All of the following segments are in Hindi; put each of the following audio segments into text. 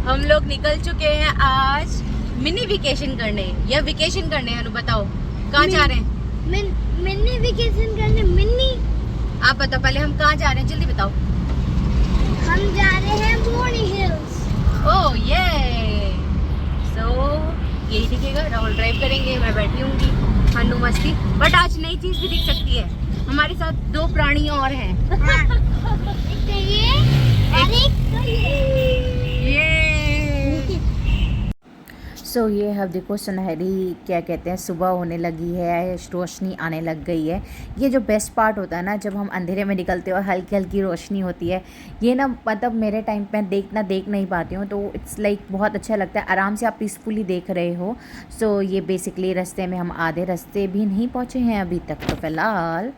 हम लोग निकल चुके हैं आज मिनी वेकेशन करने या वेकेशन करने। अनु बताओ कहाँ जा रहे हैं? मिनी वेकेशन करने। मिनी आप बताओ पहले, हम कहाँ जा रहे हैं, जल्दी बताओ। हम जा रहे हैं मोर्नी हिल्स। ओह ये सो यही दिखेगा, राहुल ड्राइव करेंगे, मैं बैठी हूँगी, हन्नू मस्ती। बट आज नई चीज भी दिख सकती है, हमारे साथ दो प्राणी और हैं। एक तो ये और एक तो ये। सो ये अब देखो सुनहरी क्या कहते हैं सुबह होने लगी है, रोशनी आने लग गई है। ये जो बेस्ट पार्ट होता है ना, जब हम अंधेरे में निकलते हैं और हल्की हल्की रोशनी होती है, ये ना मतलब मेरे टाइम पे देख नहीं पाती हूँ, तो इट्स लाइक बहुत अच्छा लगता है। आराम से आप पीसफुली देख रहे हो। सो ये बेसिकली रास्ते में हम आधे रास्ते भी नहीं पहुँचे हैं अभी तक तो फ़िलहाल।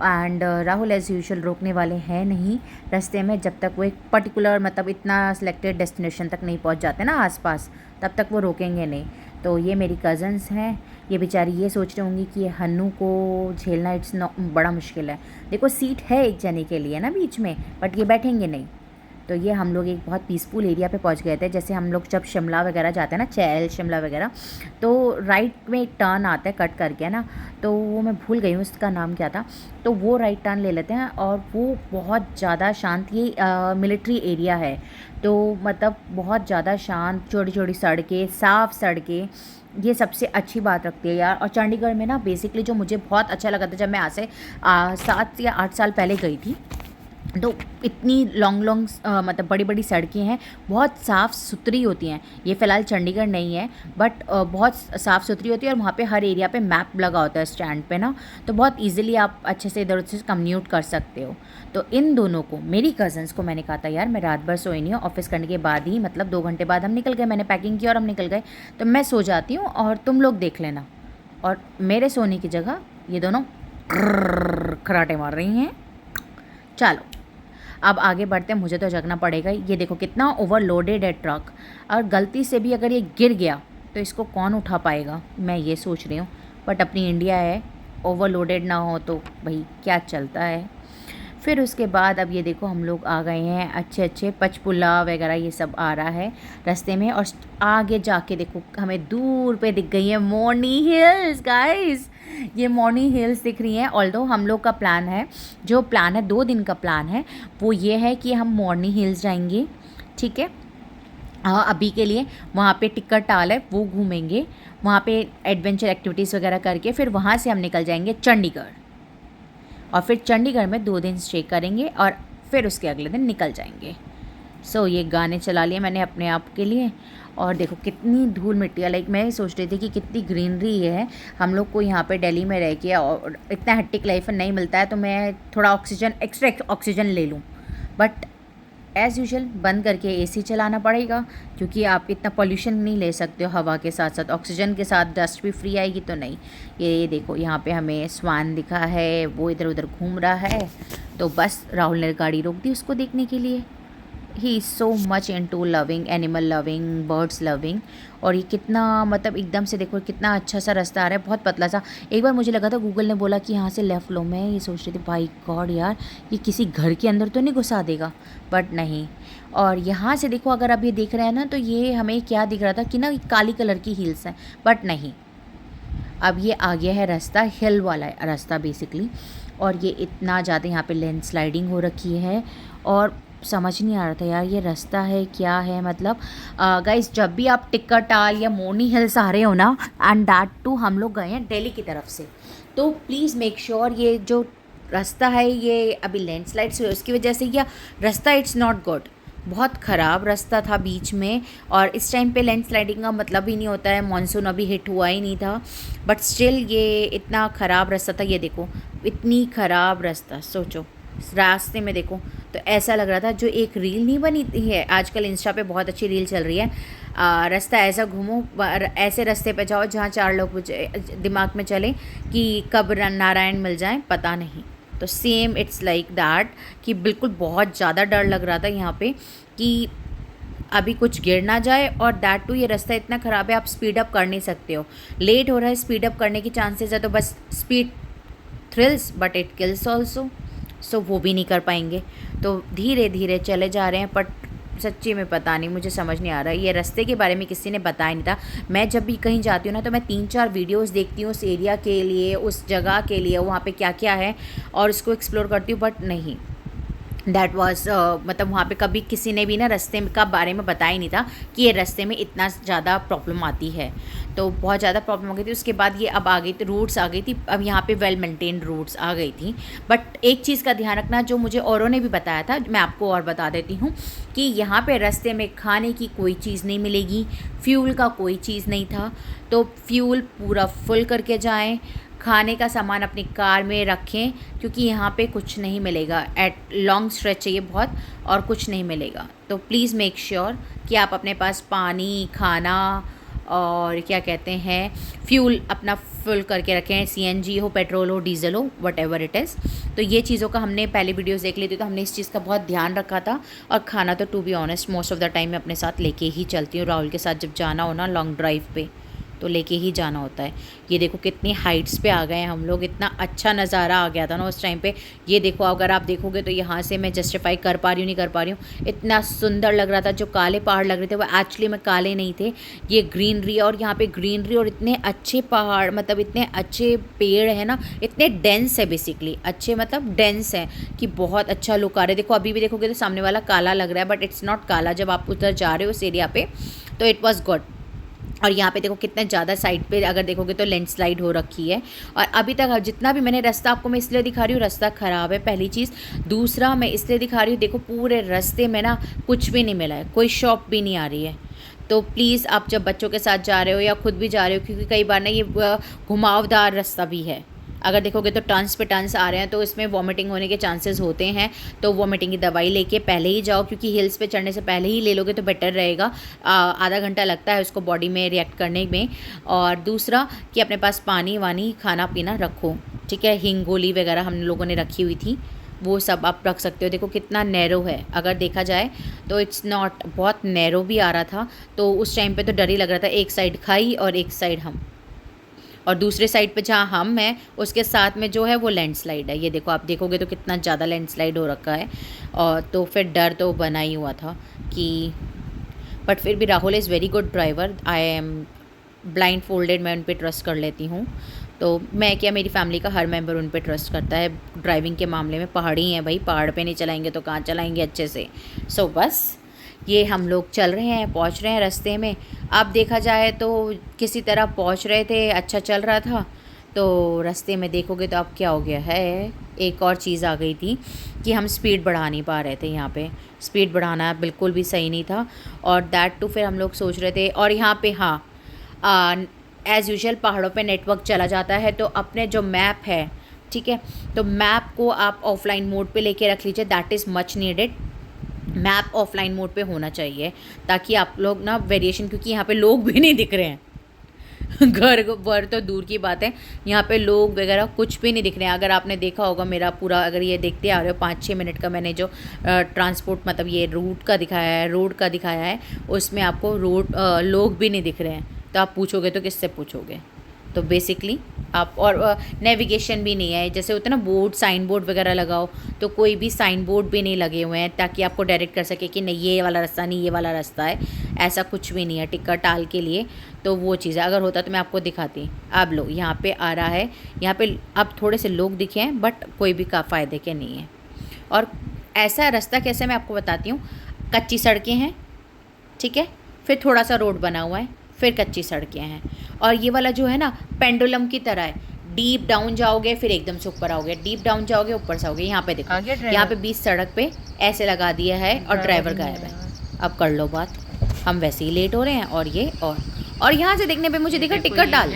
एंड राहुल एज़ यूजुअल रोकने वाले हैं नहीं रास्ते में, जब तक वो एक पर्टिकुलर मतलब इतना सिलेक्टेड डेस्टिनेशन तक नहीं पहुंच जाते ना आसपास, तब तक वो रोकेंगे नहीं। तो ये मेरी कज़न्स हैं, ये बेचारी ये सोच रही होंगी कि ये हन्नू को झेलना बड़ा मुश्किल है। देखो सीट है एक जने के लिए ना बीच में, बट ये बैठेंगे नहीं। तो ये हम लोग एक बहुत पीसफुल एरिया पे पहुंच गए थे। जैसे हम लोग जब शिमला वगैरह जाते हैं ना, चैल शिमला वगैरह, तो राइट में एक टर्न आता है कट करके ना, तो वो मैं भूल गई हूँ उसका नाम क्या था। तो वो राइट टर्न ले लेते हैं और वो बहुत ज़्यादा शांत, ये मिलिट्री एरिया है, तो मतलब बहुत ज़्यादा शांत, छोटी छोटी सड़कें, साफ़ सड़कें, ये सबसे अच्छी बात रखती है यार। और चंडीगढ़ में ना बेसिकली जो मुझे बहुत अच्छा लगा था, जब मैं आज से 7 या 8 साल पहले गई थी, तो इतनी लॉन्ग मतलब बड़ी बड़ी सड़कें हैं, बहुत साफ़ सुथरी होती हैं। ये फ़िलहाल चंडीगढ़ नहीं है, बट बहुत साफ़ सुथरी होती है। और वहाँ पे हर एरिया पे मैप लगा होता है स्टैंड पे ना, तो बहुत इजीली आप अच्छे से इधर उधर से कम्यूट कर सकते हो। तो इन दोनों को, मेरी कज़न्स को, मैंने कहा था यार मैं रात भर सोई नहीं हूँ, ऑफिस करने के बाद ही मतलब 2 घंटे बाद हम निकल गए, मैंने पैकिंग की और हम निकल गए, तो मैं सो जाती हूँ और तुम लोग देख लेना। और मेरे सोने की जगह ये दोनों खराटे मार रही हैं। चलो अब आगे बढ़ते हैं, मुझे तो जगना पड़ेगा। ये देखो कितना ओवरलोडेड है ट्रक, और गलती से भी अगर ये गिर गया तो इसको कौन उठा पाएगा, मैं ये सोच रही हूँ। बट अपनी इंडिया है, ओवरलोडेड ना हो तो भाई क्या चलता है। फिर उसके बाद अब ये देखो हम लोग आ गए हैं, अच्छे अच्छे पचपुला वगैरह ये सब आ रहा है रास्ते में। और आगे जाके देखो हमें दूर पे दिख गई है मोर्नी हिल्स गाइस, ये मोर्नी हिल्स दिख रही हैं। ऑल्दो हम लोग का प्लान है, जो प्लान है 2 दिन का प्लान है, वो ये है कि हम मोर्नी हिल्स जाएंगे, ठीक है। हाँ अभी के लिए वहाँ पे टिक्कर टाल है, वो घूमेंगे, वहाँ पे एडवेंचर एक्टिविटीज़ वगैरह करके फिर वहाँ से हम निकल जाएंगे चंडीगढ़, और फिर चंडीगढ़ में 2 दिन स्टे करेंगे और फिर उसके अगले दिन निकल जाएंगे। सो ये गाने चला लिए मैंने अपने आप के लिए। और देखो कितनी धूल मिट्टी है, लाइक मैं ही सोच रही थी कि कितनी ग्रीनरी है। हम लोग को यहाँ पे दिल्ली में रह के और इतना हेक्टिक लाइफ नहीं मिलता है, तो मैं थोड़ा ऑक्सीजन, एक्स्ट्रा ऑक्सीजन ले लूँ। बट एज़ यूजुअल बंद करके एसी चलाना पड़ेगा, क्योंकि आप इतना पोल्यूशन नहीं ले सकते हो हवा के साथ साथ, ऑक्सीजन के साथ डस्ट भी फ्री आएगी तो नहीं। ये देखो यहाँ पे हमें स्वान दिखा है, वो इधर उधर घूम रहा है, तो बस राहुल ने गाड़ी रोक दी उसको देखने के लिए। He is so much into loving animal, loving birds, loving. और ये कितना मतलब एकदम से देखो कितना अच्छा सा रास्ता आ रहा है, बहुत पतला सा। एक बार मुझे लगा था गूगल ने बोला कि यहाँ से लेफ़्ट लो, मैं ये सोच रही थी भाई गॉड यार ये किसी घर के अंदर तो नहीं घुसा देगा, बट नहीं। और यहाँ से देखो अगर आप ये देख रहे हैं ना, तो ये हमें क्या दिख रहा था कि ना काली कलर की हील्स हैं, बट नहीं, अब ये आ गया है रास्ता, हिल वाला रास्ता बेसिकली। और ये इतना ज़्यादा यहाँ पे लैंडस्लाइडिंग हो रखी है, और समझ नहीं आ रहा था यार ये रास्ता है क्या है। मतलब गाइस जब भी आप टिक्कर टाल या मोर्नी हिल्स आ रहे हो ना, एंड दैट टू हम लोग गए हैं दिल्ली की तरफ से, तो प्लीज़ मेक श्योर ये जो रास्ता है ये अभी लैंडस्लाइड्स हुई उसकी वजह से, या रास्ता इट्स नॉट गुड, बहुत ख़राब रास्ता था बीच में। और इस टाइम पे लैंडस्लाइडिंग का मतलब ही नहीं होता है, मानसून अभी हिट हुआ ही नहीं था, बट स्टिल ये इतना ख़राब रास्ता था। ये देखो इतनी ख़राब रास्ता, सोचो रास्ते में देखो तो ऐसा लग रहा था, जो एक रील नहीं बनी है आजकल इंस्टा पे बहुत अच्छी रील चल रही है, रास्ता ऐसा घूमो, ऐसे रास्ते पे जाओ जहाँ 4 लोग दिमाग में चले कि कब नारायण मिल जाए पता नहीं। तो सेम इट्स लाइक दैट, कि बिल्कुल बहुत ज़्यादा डर लग रहा था यहाँ पे कि अभी कुछ गिर ना जाए। और दैट टू ये रास्ता इतना ख़राब है, आप स्पीड अप कर नहीं सकते हो, लेट हो रहा है, स्पीड अप करने की चांसेस है, तो बस speed thrills but it kills also, so वो भी नहीं कर पाएंगे। तो धीरे धीरे चले जा रहे हैं, बट सच्ची में पता नहीं, मुझे समझ नहीं आ रहा है। ये रास्ते के बारे में किसी ने बताया नहीं था। मैं जब भी कहीं जाती हूँ ना तो मैं 3-4 वीडियोस देखती हूँ उस एरिया के लिए, उस जगह के लिए, वहाँ पे क्या क्या है और उसको एक्सप्लोर करती हूँ, बट नहीं, दैट वाज मतलब वहाँ पे कभी किसी ने भी ना रास्ते का बारे में बताया ही नहीं था कि ये रास्ते में इतना ज़्यादा प्रॉब्लम आती है। तो बहुत ज़्यादा प्रॉब्लम हो गई थी। उसके बाद ये अब आ गई थी, रूट्स आ गई थी, अब यहाँ पे वेल मेंटेन्ड रूट्स आ गई थी। बट एक चीज़ का ध्यान रखना, जो मुझे औरों ने भी बताया था, मैं आपको और बता देती हूँ कि यहाँ पे रास्ते में खाने की कोई चीज़ नहीं मिलेगी, फ्यूल का कोई चीज़ नहीं था। तो फ्यूल पूरा फुल करके जाएँ, खाने का सामान अपनी कार में रखें, क्योंकि यहाँ पे कुछ नहीं मिलेगा। एट लॉन्ग स्ट्रेच चाहिए बहुत, और कुछ नहीं मिलेगा। तो प्लीज़ मेक श्योर कि आप अपने पास पानी, खाना और क्या कहते हैं फ्यूल अपना फुल करके रखें। सीएनजी हो, पेट्रोल हो, डीजल हो, व्हाटएवर इट इज़। तो ये चीज़ों का हमने पहले वीडियोस देख ली थी, तो हमने इस चीज़ का बहुत ध्यान रखा था। और खाना तो to be honest most of the time मैं अपने साथ लेके ही चलती हूँ। राहुल के साथ जब जाना हो ना लॉन्ग ड्राइव पे, तो लेके ही जाना होता है। ये देखो कितनी हाइट्स पे आ गए हैं हम लोग, इतना अच्छा नज़ारा आ गया था ना उस टाइम पे। ये देखो, अगर आप देखोगे तो यहाँ से मैं जस्टिफाई कर पा रही हूँ नहीं कर पा रही हूँ, इतना सुंदर लग रहा था। जो काले पहाड़ लग रहे थे वो एक्चुअली में काले नहीं थे, ये ग्रीनरी, और यहाँ पे ग्रीनरी और इतने अच्छे पहाड़, मतलब इतने अच्छे पेड़ है ना, इतने डेंस है बेसिकली, अच्छे मतलब डेंस है कि बहुत अच्छा लुक आ रहा है। देखो अभी भी देखोगे तो सामने वाला काला लग रहा है, बट इट्स नॉट काला। जब आप उधर जा रहे हो उस एरिया पे तो इट वॉज गुड। और यहाँ पे देखो कितने ज़्यादा साइड पे अगर देखोगे तो लैंडस्लाइड हो रखी है। और अभी तक जितना भी मैंने रास्ता आपको मैं इसलिए दिखा रही हूँ, रास्ता ख़राब है पहली चीज़। दूसरा मैं इसलिए दिखा रही हूँ, देखो पूरे रास्ते में ना कुछ भी नहीं मिला है, कोई शॉप भी नहीं आ रही है। तो प्लीज़ आप जब बच्चों के साथ जा रहे हो या खुद भी जा रहे हो, क्योंकि कई बार ना ये घुमावदार रास्ता भी है, अगर देखोगे तो टर्न्स पे टर्न्स आ रहे हैं, तो इसमें वॉमिटिंग होने के चांसेस होते हैं। तो वॉमिटिंग की दवाई लेके पहले ही जाओ, क्योंकि हिल्स पे चढ़ने से पहले ही ले लोगे तो बेटर रहेगा। आधा घंटा लगता है उसको बॉडी में रिएक्ट करने में। और दूसरा कि अपने पास पानी वानी खाना पीना रखो, ठीक है। हींग गोली वगैरह हम लोगों ने रखी हुई थी, वो सब आप रख सकते हो। देखो कितना नैरो है, अगर देखा जाए तो इट्स नॉट, बहुत नैरो भी आ रहा था। तो उस टाइम पे तो डर ही लग रहा था, एक साइड खाई और एक साइड हम, और दूसरे साइड पे जहाँ हम हैं उसके साथ में जो है वो लैंडस्लाइड है। ये देखो आप देखोगे तो कितना ज़्यादा लैंडस्लाइड हो रखा है। और तो फिर डर तो बना ही हुआ था कि, बट फिर भी Rahul is very good driver. I am blind folded, मैं उन पर ट्रस्ट कर लेती हूँ। तो मैं क्या, मेरी फैमिली का हर मेंबर उन पे ट्रस्ट करता है ड्राइविंग के मामले में। पहाड़ी हैं भाई, पहाड़ पे नहीं चलाएंगे तो कहाँ चलाएंगे अच्छे से। सो बस ये हम लोग चल रहे हैं, पहुंच रहे हैं रास्ते में। अब देखा जाए तो किसी तरह पहुंच रहे थे, अच्छा चल रहा था। तो रास्ते में देखोगे तो अब क्या हो गया है, एक और चीज़ आ गई थी कि हम स्पीड बढ़ा नहीं पा रहे थे। यहाँ पे स्पीड बढ़ाना बिल्कुल भी सही नहीं था। और दैट टू फिर हम लोग सोच रहे थे, और यहाँ पे हाँ एज़ यूजुअल पहाड़ों पे नेटवर्क चला जाता है, तो अपने जो मैप है, ठीक है, तो मैप को आप ऑफलाइन मोड पे लेके रख लीजिए, that is much needed. Map offline mode पे होना चाहिए ताकि आप लोग ना वेरिएशन, क्योंकि यहाँ पे लोग भी नहीं दिख रहे हैं घर वर तो दूर की बात है, यहाँ पे लोग वगैरह कुछ भी नहीं दिख रहे हैं। अगर आपने देखा होगा मेरा पूरा, अगर ये देखते आ रहे हो 5-6 मिनट का मैंने जो ट्रांसपोर्ट मतलब ये रूट का दिखाया है, रोड का दिखाया है, उसमें आपको रोड लोग भी नहीं दिख रहे हैं। तो आप पूछोगे तो किससे पूछोगे। तो बेसिकली आप, और नेविगेशन भी नहीं है, जैसे होता है ना बोर्ड, साइन बोर्ड वगैरह लगाओ, तो कोई भी साइन बोर्ड भी नहीं लगे हुए हैं ताकि आपको डायरेक्ट कर सके कि नहीं ये वाला रास्ता नहीं, ये वाला रास्ता है, ऐसा कुछ भी नहीं है टिक्करटाल के लिए। तो वो चीज़ है, अगर होता तो मैं आपको दिखाती। अब लो यहाँ पे आ रहा है, यहाँ पे अब थोड़े से लोग दिखे हैं, बट कोई भी का फ़ायदे के नहीं है। और ऐसा रास्ता कैसे मैं आपको बताती हूँ, कच्ची सड़कें हैं, ठीक है, फिर थोड़ा सा रोड बना हुआ है, फिर कच्ची सड़कें हैं। और ये वाला जो है ना पेंडुलम की तरह है, डीप डाउन जाओगे फिर एकदम से ऊपर आओगे, डीप डाउन जाओगे ऊपर से आओगे। यहाँ पे देखो, यहाँ पे 20 सड़क पे ऐसे लगा दिया है और ड्राइवर गायब है। अब कर लो बात, हम वैसे ही लेट हो रहे हैं। और ये और यहाँ से देखने पे मुझे दिखा टिक्करटाल,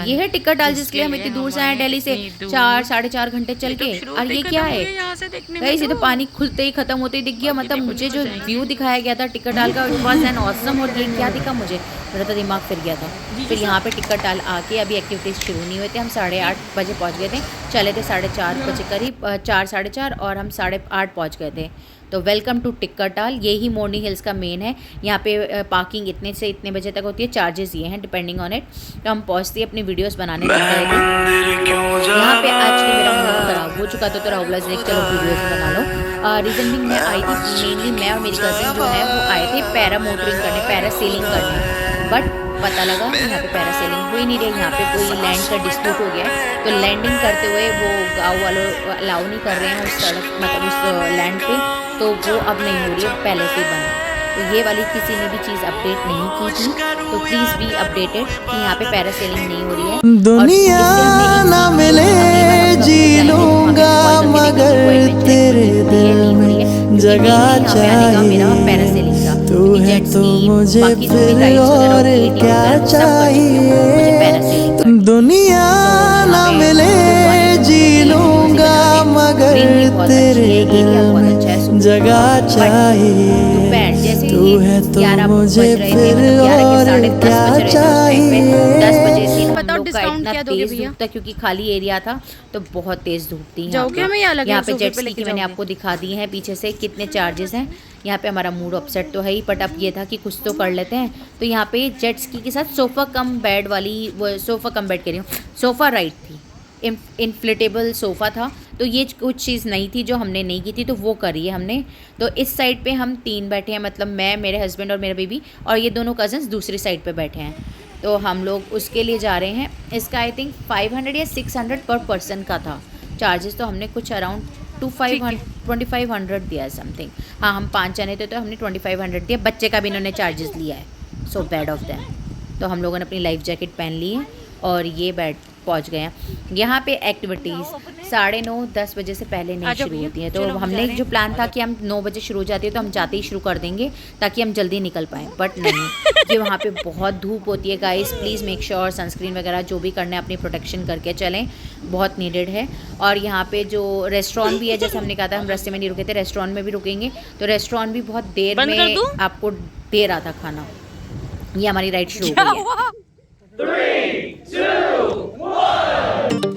ये है टिक्करटाल जिसके लिए हम इतनी दूर से आए दिल्ली से 4-4.5 घंटे चल के। और ये क्या है गाइस, ये तो पानी खुलते ही खत्म होते ही दिख गया। मतलब मुझे जो व्यू दिखाया गया था टिक्करटाल का, इट वाज एन ऑसम। और ये क्या दिखा मुझे, मेरा तो दिमाग फिर गया था। फिर यहाँ पे टिक्करटाल आके अभी एक्टिविटीज़ शुरू नहीं हुए थे, हम 8:30 बजे पहुँच गए थे, चले थे 4:30 बजे करीब, 4-4:30, और हम 8:30 पहुँच गए थे। तो वेलकम टू टिक्करटाल, यही मोरनी हिल्स का मेन है। यहाँ पे पार्किंग इतने से इतने बजे तक होती है, चार्जेस ये हैं डिपेंडिंग ऑन इट। तो हम पहुँचते ही अपनी वीडियोस बनाने लग गए थे। यहाँ पे एक्चुअली मेरा मूड खराब, वो चुका तो राहुल ने चलो वीडियोज़ बना लो। रीज़न भी मैं आई थी मेनली मैं और मेरी कज़न जो है वो आए थे पैरा मोटरिंग करने, पैरासेलिंग करने, बट पता लगा यहाँ पे पैरासेलिंग हो ही नहीं रही, यहाँ पे कोई लैंड का डिस्प्यूट हो गया है। तो लैंडिंग करते हुए वो गाँव वालों अलाउ नहीं कर रहे हैं उस सड़क मतलब उस लैंड पे, तो वो अब नहीं हो रही है, पहले से बना। तो ये वाली किसी ने भी चीज़ अपडेट नहीं की थी, तो प्लीज़ बी अपडेटेड कि यहाँ पे पैरासेलिंग नहीं हो रही है। दुनिया ना मिले जी लूंगा मगर तेरे दिल में जगह चाहिए, तू है तो मुझे फिर और क्या चाहिए। दुनिया ना मिले जी लूंगा मगर तेरे दिल में जगह चाहिए, तू है तो मुझे फिर और क्या चाहिए। 10 बजे से बताओ डिस्काउंट क्या दोगे भैया? क्योंकि खाली एरिया था तो बहुत तेज धूप थी। जाओगे हमें यहाँ लगे यहाँ पे जेट स्की की मैंने आपको दिखा दी है पीछे से कितने चार्जेस हैं। यहाँ पे हमारा मूड अपसेट तो है ही, बट अब ये था कि कुछ तो कर लेते हैं। तो यहाँ पे जेट स्की के साथ सोफ़ा कम बेड वाली, वो सोफ़ा कम बेड कह रही हूँ, सोफ़ा राइड थी, इन्फ्लेटेबल सोफ़ा था। तो ये कुछ चीज़ नहीं थी जो हमने नहीं की थी, तो वो करी है हमने। तो इस साइड पे हम 3 बैठे हैं, मतलब मैं, मेरे हस्बैंड और मेरा बेबी, और ये दोनों कज़न्स दूसरी साइड पे बैठे हैं। तो हम लोग उसके लिए जा रहे हैं। इसका आई थिंक 500 या 600 पर पर्सन का था चार्जेस, तो हमने कुछ अराउंड 2500 दिया है समथिंग। हाँ, हम 5 जने थे तो हमने 2500 दिया। बच्चे का भी इन्होंने चार्जेस लिया है, सो बैड ऑफ देम। तो हम लोगों ने अपनी लाइफ जैकेट पहन ली है और ये बैठ पहुंच गए हैं। यहाँ पे एक्टिविटीज़ 9:30-10 बजे से पहले नहीं शुरू होती हैं। तो हमने जो प्लान था कि हम 9 बजे शुरू हो जाती है तो हम जाते ही शुरू कर देंगे ताकि हम जल्दी निकल पाएँ, बट नहीं, कि वहाँ पे बहुत धूप होती है। Guys please make sure sunscreen वगैरह जो भी करना है अपनी प्रोटेक्शन करके चलें, बहुत नीडेड है। और यहाँ पे जो रेस्टोरेंट भी है, जैसे हमने कहा था हम रास्ते में नहीं रुके थे, रेस्टोरेंट में भी रुकेंगे। तो रेस्टोरेंट भी बहुत देर में आपको दे रहा था खाना। ये हमारी राइड शुरू हो गई है। 3, 2, 1।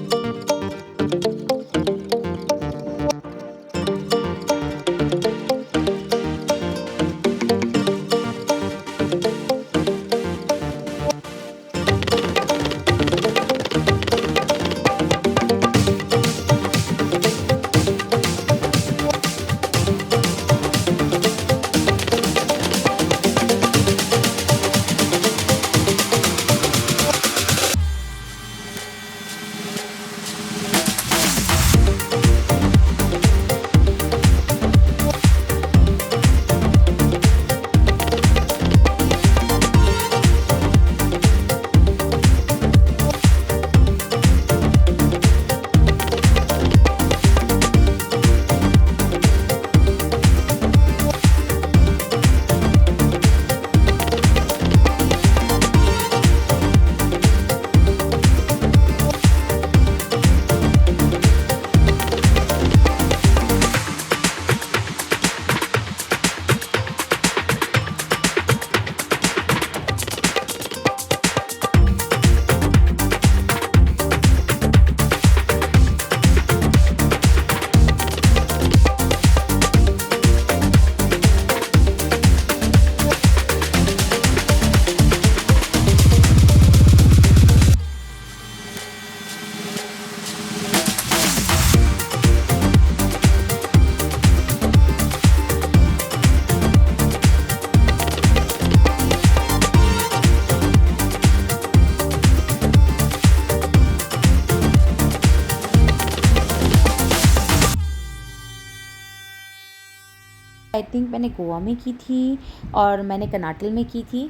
आई थिंक मैंने गोवा में की थी और मैंने कर्नाटक में की थी,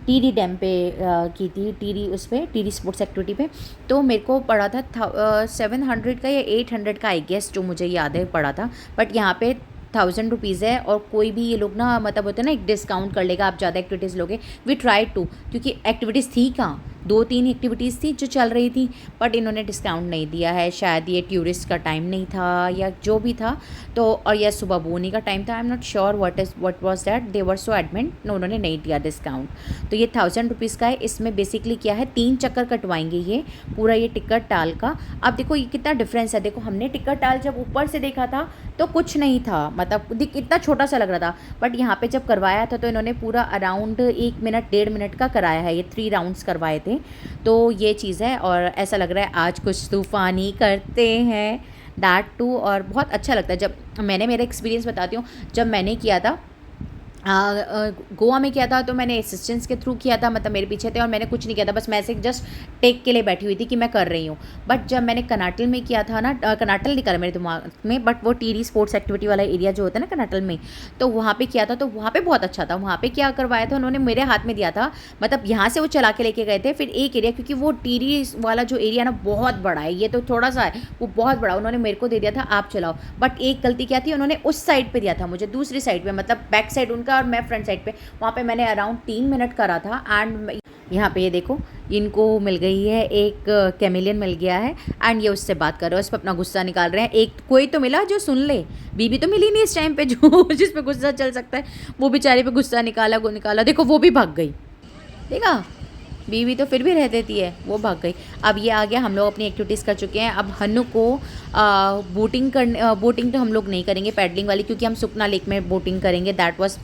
टीडी डैम पे की थी, टीडी उस पर टीडी स्पोर्ट्स एक्टिविटी पे। तो मेरे को पड़ा था 700 का या 800 का आई गेस, जो मुझे याद है पड़ा था। बट यहाँ पे 1000 रुपीज़ है और कोई भी ये लोग ना मतलब होता है ना एक डिस्काउंट कर लेगा आप ज़्यादा एक्टिविटीज़ लोगे। वी ट्राई टू, क्योंकि एक्टिविटीज़ थी कहाँ, 2-3 एक्टिविटीज़ थी जो चल रही थी, बट इन्होंने डिस्काउंट नहीं दिया है। शायद ये टूरिस्ट का टाइम नहीं था या जो भी था। तो और यह सुबह बोनी का टाइम था, I am not sure what was that, they were so adamant, उन्होंने नहीं दिया डिस्काउंट। तो ये 1000 रुपीज़ का है। इसमें बेसिकली क्या है, 3 चक्कर कटवाएंगे ये पूरा, ये टिकट टाल का। अब देखो ये कितना डिफरेंस है। देखो हमने टिकट टाल जब ऊपर से देखा था तो कुछ नहीं था, मतलब इतना छोटा सा लग रहा था, बट यहाँ पे जब करवाया था तो इन्होंने पूरा अराउंड 1 मिनट 1.5 मिनट का कराया है। ये 3 राउंड्स करवाए थे। तो ये चीज़ है और ऐसा लग रहा है आज कुछ तूफ़ानी करते हैं। That too. और बहुत अच्छा लगता है। जब मैंने मेरा एक्सपीरियंस बताती हूँ, जब मैंने किया था गोवा में किया था तो मैंने असिस्टेंट्स के थ्रू किया था, मतलब मेरे पीछे थे और मैंने कुछ नहीं किया था, बस मैं ऐसे जस्ट टेक के लिए बैठी हुई थी कि मैं कर रही हूँ। बट जब मैंने कनाटल में किया था ना, कनाटल नहीं करा मेरे दिमाग में, बट वो टीरी स्पोर्ट्स एक्टिविटी वाला एरिया जो होता है ना कनाटल में, तो वहाँ पे किया था। तो वहाँ पे बहुत अच्छा था। वहाँ पे क्या करवाया था उन्होंने, मेरे हाथ में दिया था, मतलब यहाँ से वो चला के लेके गए थे। फिर एक एरिया, क्योंकि वो टीरी वाला जो एरिया ना बहुत बड़ा है, ये तो थोड़ा सा है, वो बहुत बड़ा, उन्होंने मेरे को दे दिया था आप चलाओ। बट एक गलती क्या थी, उन्होंने उस साइड पर दिया था मुझे, दूसरी साइड पर, मतलब बैक साइड उनका और मैं फ्रंट साइड पे। वहाँ पे मैंने अराउंड 3 मिनट करा था। एंड यहाँ पे ये देखो, इनको मिल गई है एक कैमिलियन मिल गया है एंड ये उससे बात कर रहे हो, उस पर अपना गुस्सा निकाल रहे हैं। एक कोई तो मिला जो सुन ले, बीबी तो मिली नहीं इस टाइम पे जो जिस पे गुस्सा चल सकता है, वो बेचारी पे गुस्सा निकाला, देखो वो भी भाग गई। देखा, बीवी तो फिर भी रह देती है, वो भाग गई। अब ये आ गया, हम लोग अपनी एक्टिविटीज़ कर चुके हैं। अब हन्नू को बोटिंग तो हम लोग नहीं करेंगे, पैडलिंग वाली, क्योंकि हम सुखना लेक में बोटिंग करेंगे, that was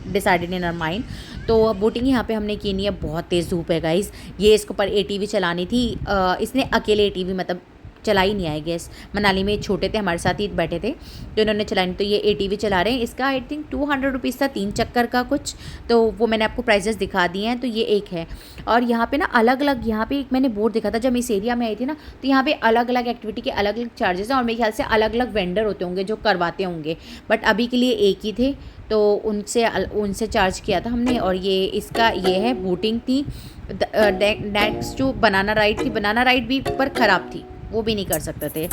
decided in our mind. तो बोटिंग यहाँ पे हमने की नहीं है, बहुत तेज़ धूप है गाइस। ये इसको पर ATV चलानी थी, इसने अकेले ATV मतलब चला ही नहीं, आई गेस। मनाली में छोटे थे, हमारे साथ ही बैठे थे, तो इन्होंने चलाई नहीं। तो ये ATV चला रहे हैं। इसका आई थिंक 200 रुपीज़ था 3 चक्कर का कुछ, तो वो मैंने आपको प्राइजेस दिखा दिए हैं। तो ये एक है। और यहाँ पे ना अलग अलग, यहाँ पे एक मैंने बोर्ड देखा था जब मैं इस एरिया में आई थी ना, तो यहाँ पे अलग अलग एक्टिविटी के अलग अलग चार्जेस हैं और मेरे ख्याल से अलग अलग वेंडर होते होंगे जो करवाते होंगे, बट अभी के लिए एक ही थे, तो उनसे चार्ज किया था हमने। और ये इसका ये है, बोटिंग थी। नेक्स्ट जो बनाना राइड थी, बनाना राइड भी पर ख़राब थी, वो भी नहीं कर सकते थे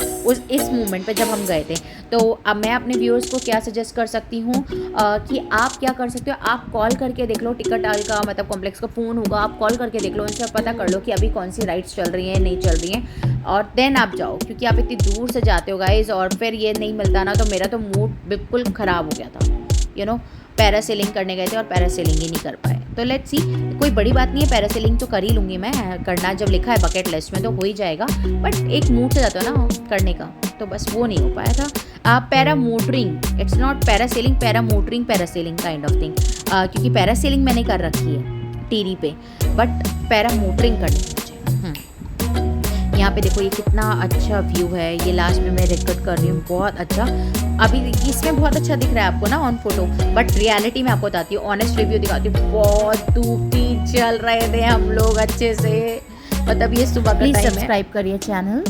इस मोमेंट पे जब हम गए थे। तो अब मैं अपने व्यूअर्स को क्या सजेस्ट कर सकती हूँ कि आप क्या कर सकते हो, आप कॉल करके देख लो, टिकट आल का मतलब कॉम्प्लेक्स का फ़ोन होगा, आप कॉल करके देख लो, उनसे पता कर लो कि अभी कौन सी राइड्स चल रही हैं नहीं चल रही हैं, और देन आप जाओ, क्योंकि आप इतनी दूर से जाते हो गाइज और फिर ये नहीं मिलता ना, तो मेरा तो मूड बिल्कुल ख़राब हो गया था। पैरासेलिंग करने गए थे और पैरासेलिंग ही नहीं कर पाए। तो लेट्स सी, कोई बड़ी बात नहीं है, पैरासेलिंग तो कर ही लूँगी मैं, करना जब लिखा है बकेट लिस्ट में तो हो ही जाएगा, बट एक मूड से जाता है ना करने का, तो बस वो नहीं हो पाया था। Para motoring, it's not parasailing, para motoring, parasailing kind of thing, क्योंकि पैरासेलिंग मैंने कर रखी है टीरी पे, बट पैरा मोटरिंग करनी मुझे। यहाँ पे देखो ये कितना अच्छा व्यू है, ये लास्ट में मैं रिकॉर्ड कर रही हूँ, बहुत अच्छा। अभी इसमें बहुत अच्छा दिख रहा है आपको ना ऑन फोटो, बट रियलिटी में आपको बताती हूँ, ऑनेस्ट रिव्यू दिखाती हूँ, बहुत धूप थी, चल रहे थे हम लोग अच्छे से, मतलब ये सुबह का टाइम है। प्लीज सब्सक्राइब करिए चैनल।